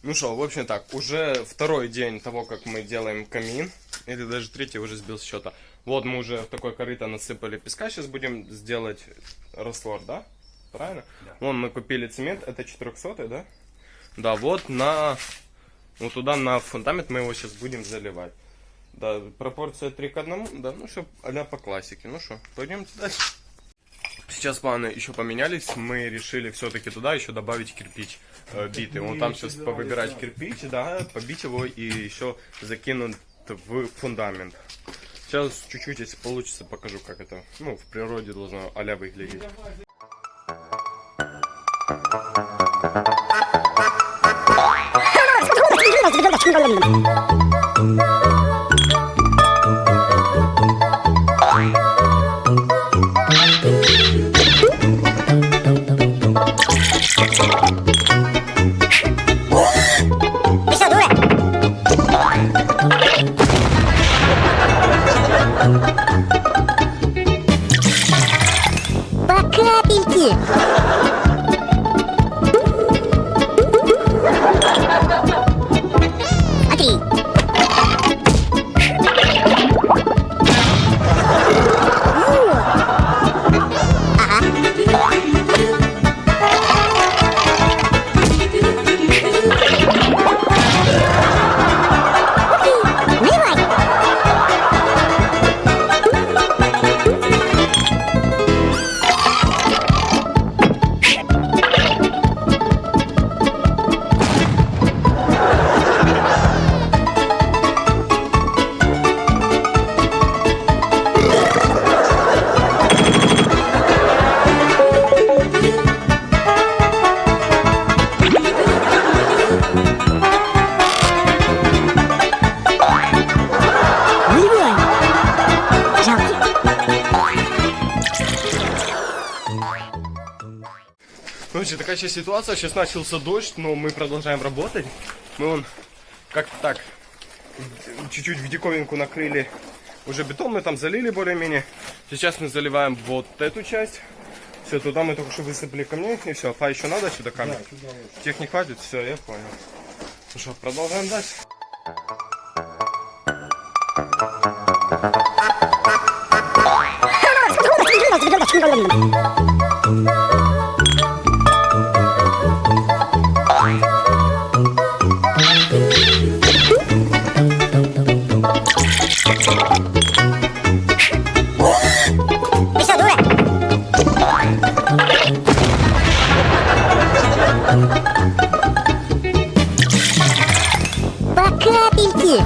Ну что, в общем так, уже второй день того, как мы делаем камин, или даже третий, уже сбил с счета. Вот мы уже в такое корыто насыпали песка, сейчас будем сделать раствор, да? Правильно? Да. Вон мы купили цемент, это 400, да? Да, вот туда на фундамент мы его сейчас будем заливать. Да, пропорция 3 к 1, да, ну что, а-ля по классике. Ну что, пойдемте дальше. Сейчас планы еще поменялись, мы решили все-таки туда еще добавить кирпич битый. Вон там сейчас повыбирать кирпич, да, побить его и еще закинуть в фундамент. Сейчас чуть-чуть, если получится, покажу, как это, ну, в природе должно а-ля выглядеть. По капельке. Короче, такая сейчас ситуация, сейчас начался дождь, но мы продолжаем работать. Мы вон как-то так, чуть-чуть в диковинку накрыли уже бетон, мы там залили более-менее. Сейчас мы заливаем вот эту часть. Все, туда мы только что высыпали камней, и все. А еще надо сюда камень? Да, тех не хватит, все, я понял. Ну что, продолжаем дальше. По капельке.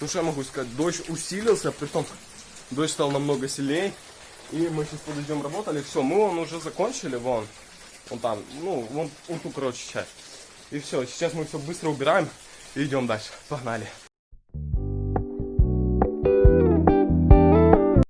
Ну что я могу сказать, дождь усилился, притом дождь стал намного сильнее. И мы сейчас подойдем, работали. Все, мы вон уже закончили, вон там, ну, вон ту, короче, часть. И все, сейчас мы все быстро убираем и идем дальше. Погнали.